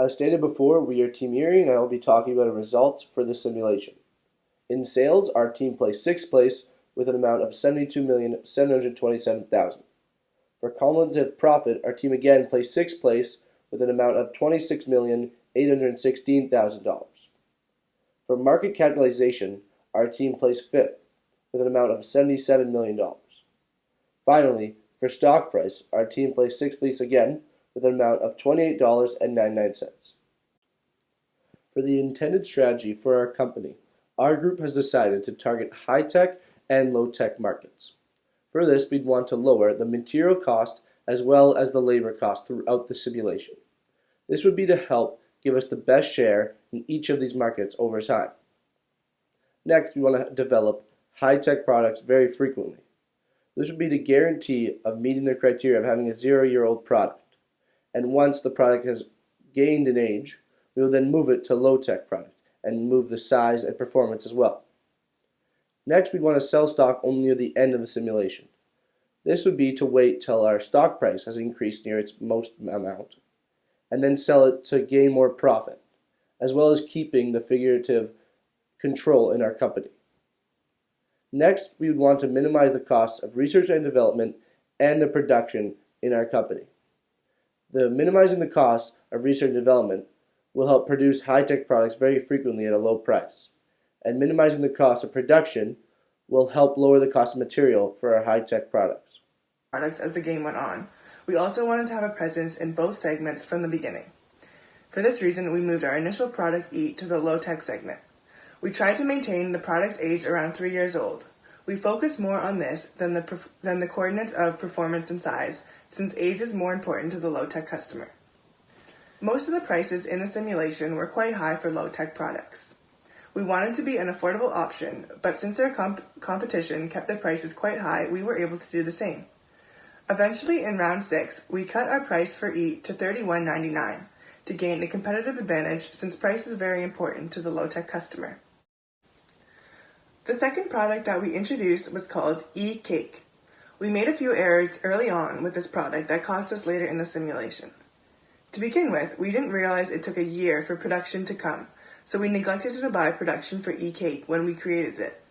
As stated before, we are Team Erie, and I will be talking about the results for the simulation. In sales, our team placed 6th place with an amount of $72,727,000. For cumulative profit, our team again placed 6th place with an amount of $26,816,000. For market capitalization, our team placed 5th with an amount of $77 million. Finally, for stock price, our team placed 6th place again with an amount of $28.99. For the intended strategy for our company, our group has decided to target high-tech and low-tech markets. For this, we'd want to lower the material cost as well as the labor cost throughout the simulation. This would be to help give us the best share in each of these markets over time. Next, we want to develop high-tech products very frequently. This would be the guarantee of meeting the criteria of having a 0-year-old product. And once the product has gained in age, we will then move it to low-tech product and move the size and performance as well. Next, we'd want to sell stock only near the end of the simulation. This would be to wait till our stock price has increased near its most amount, and then sell it to gain more profit, as well as keeping the figurative control in our company. Next, we would want to minimize the costs of research and development and the production in our company. Minimizing the costs of research and development will help produce high-tech products very frequently at a low price, and minimizing the cost of production will help lower the cost of material for our high-tech products. As the game went on. We also wanted to have a presence in both segments from the beginning. For this reason, we moved our initial product E to the low-tech segment. We tried to maintain the product's age around 3 years old. We focused more on this than the coordinates of performance and size, since age is more important to the low-tech customer. Most of the prices in the simulation were quite high for low-tech products. We wanted to be an affordable option, but since our competition kept their prices quite high, we were able to do the same. Eventually, in round 6, we cut our price for E to $31.99 to gain a competitive advantage, since price is very important to the low-tech customer. The second product that we introduced was called E-Cake. We made a few errors early on with this product that cost us later in the simulation. To begin with, we didn't realize it took a year for production to come, so we neglected to buy production for E-Cake when we created it.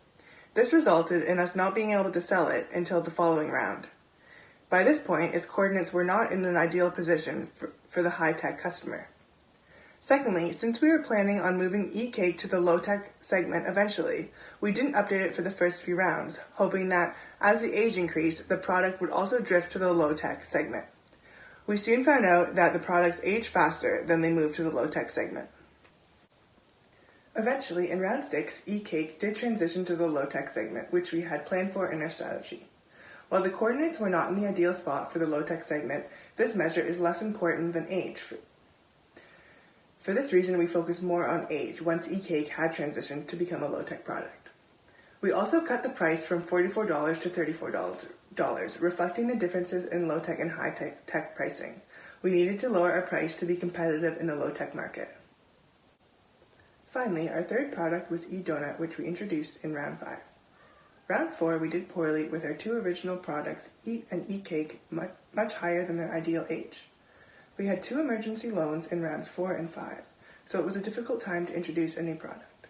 This resulted in us not being able to sell it until the following round. By this point, its coordinates were not in an ideal position for the high-tech customer. Secondly, since we were planning on moving E-Cake to the low-tech segment eventually, we didn't update it for the first few rounds, hoping that as the age increased, the product would also drift to the low-tech segment. We soon found out that the products aged faster than they moved to the low-tech segment. Eventually, in round 6, E-Cake did transition to the low-tech segment, which we had planned for in our strategy. While the coordinates were not in the ideal spot for the low-tech segment, this measure is less important than age. For this reason, we focused more on age once E-Cake had transitioned to become a low-tech product. We also cut the price from $44 to $34, reflecting the differences in low-tech and high-tech pricing. We needed to lower our price to be competitive in the low-tech market. Finally, our third product was E-Donut, which we introduced in round 5. Round 4, we did poorly with our two original products, E and E-Cake, much higher than their ideal age. We had 2 emergency loans in rounds 4 and 5, so it was a difficult time to introduce a new product.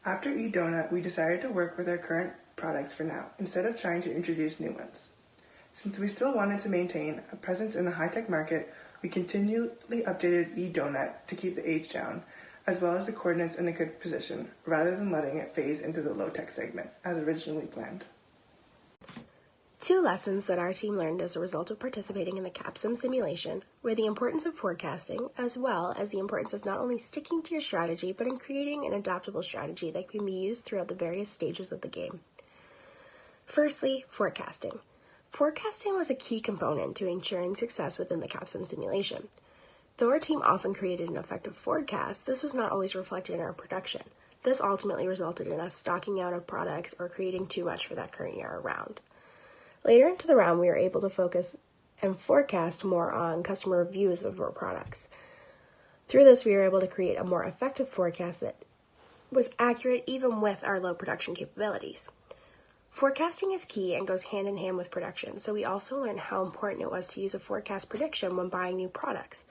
After E-Donut, we decided to work with our current products for now, instead of trying to introduce new ones. Since we still wanted to maintain a presence in the high-tech market, we continually updated E-Donut to keep the age down, as well as the coordinates in a good position, rather than letting it phase into the low-tech segment, as originally planned. 2 lessons that our team learned as a result of participating in the Capsim simulation were the importance of forecasting, as well as the importance of not only sticking to your strategy, but in creating an adaptable strategy that can be used throughout the various stages of the game. Firstly, forecasting. Forecasting was a key component to ensuring success within the Capsim simulation. Though our team often created an effective forecast, this was not always reflected in our production. This ultimately resulted in us stocking out of products or creating too much for that current year round. Later into the round, we were able to focus and forecast more on customer reviews of our products. Through this, we were able to create a more effective forecast that was accurate even with our low production capabilities. Forecasting is key and goes hand in hand with production, so we also learned how important it was to use a forecast prediction when buying new products.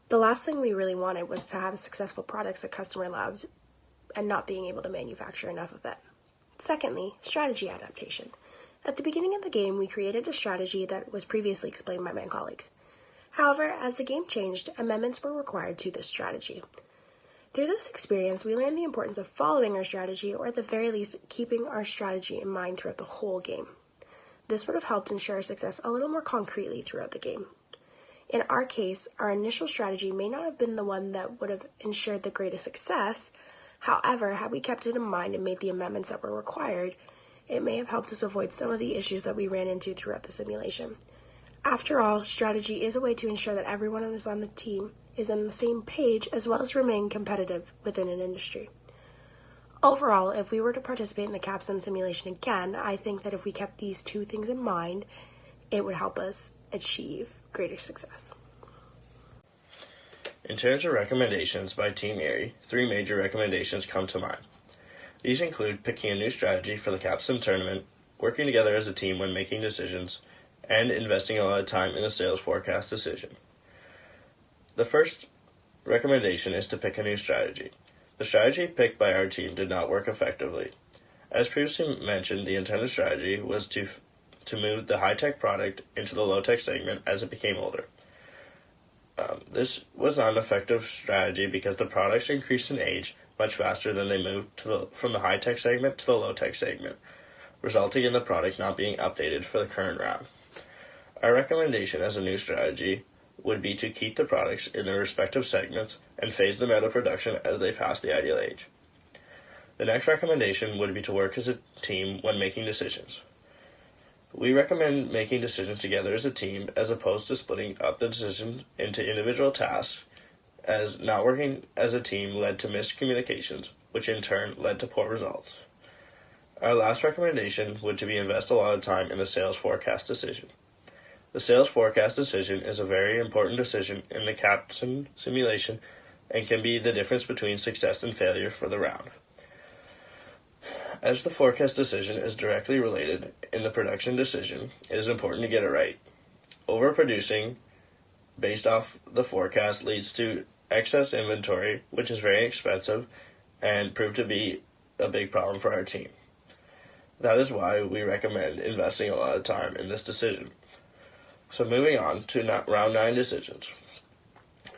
The last thing we really wanted was to have successful products that customer loved and not being able to manufacture enough of it. Secondly, strategy adaptation. At the beginning of the game, we created a strategy that was previously explained by my colleagues. However, as the game changed, amendments were required to this strategy. Through this experience, we learned the importance of following our strategy, or at the very least, keeping our strategy in mind throughout the whole game. This would have helped ensure our success a little more concretely throughout the game. In our case, our initial strategy may not have been the one that would have ensured the greatest success. However, had we kept it in mind and made the amendments that were required, it may have helped us avoid some of the issues that we ran into throughout the simulation. After all, strategy is a way to ensure that everyone who is on the team is on the same page, as well as remain competitive within an industry. Overall, if we were to participate in the Capsim simulation again, I think that if we kept these two things in mind, it would help us achieve greater success. In terms of recommendations by Team Erie, 3 major recommendations come to mind. These include picking a new strategy for the Capsim tournament, working together as a team when making decisions, and investing a lot of time in the sales forecast decision. The first recommendation is to pick a new strategy. The strategy picked by our team did not work effectively. As previously mentioned, the intended strategy was to move the high-tech product into the low-tech segment as it became older. This was not an effective strategy because the products increased in age much faster than they moved from the high-tech segment to the low-tech segment, resulting in the product not being updated for the current round. Our recommendation as a new strategy would be to keep the products in their respective segments and phase them out of production as they pass the ideal age. The next recommendation would be to work as a team when making decisions. We recommend making decisions together as a team as opposed to splitting up the decision into individual tasks, as not working as a team led to miscommunications, which in turn led to poor results. Our last recommendation would be to invest a lot of time in the sales forecast decision. The sales forecast decision is a very important decision in the Capsim simulation and can be the difference between success and failure for the round. As the forecast decision is directly related in the production decision, it is important to get it right. Overproducing based off the forecast leads to excess inventory, which is very expensive and proved to be a big problem for our team. That is why we recommend investing a lot of time in this decision. So moving on to round 9 decisions.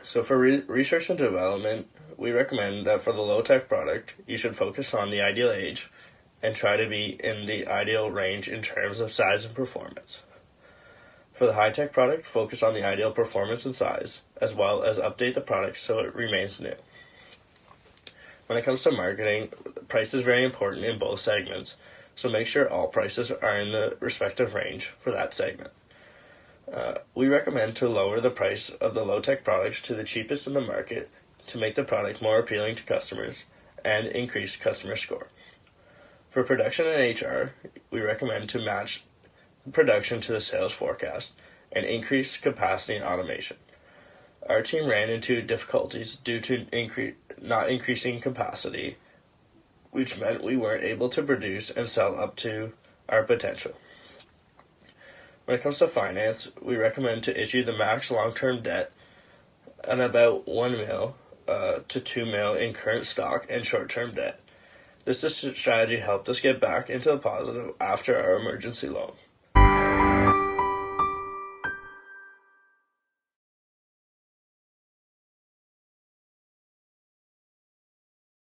So for research and development, we recommend that for the low-tech product, you should focus on the ideal age and try to be in the ideal range in terms of size and performance. For the high-tech product, focus on the ideal performance and size, as well as update the product so it remains new. When it comes to marketing, price is very important in both segments, so make sure all prices are in the respective range for that segment. We recommend to lower the price of the low-tech products to the cheapest in the market to make the product more appealing to customers and increase customer score. For production and HR, we recommend to match production to the sales forecast and increase capacity and automation. Our team ran into difficulties due to not increasing capacity, which meant we weren't able to produce and sell up to our potential. When it comes to finance, we recommend to issue the max long-term debt and about 1 mil to 2 mil in current stock and short-term debt. This strategy helped us get back into the positive after our emergency loan.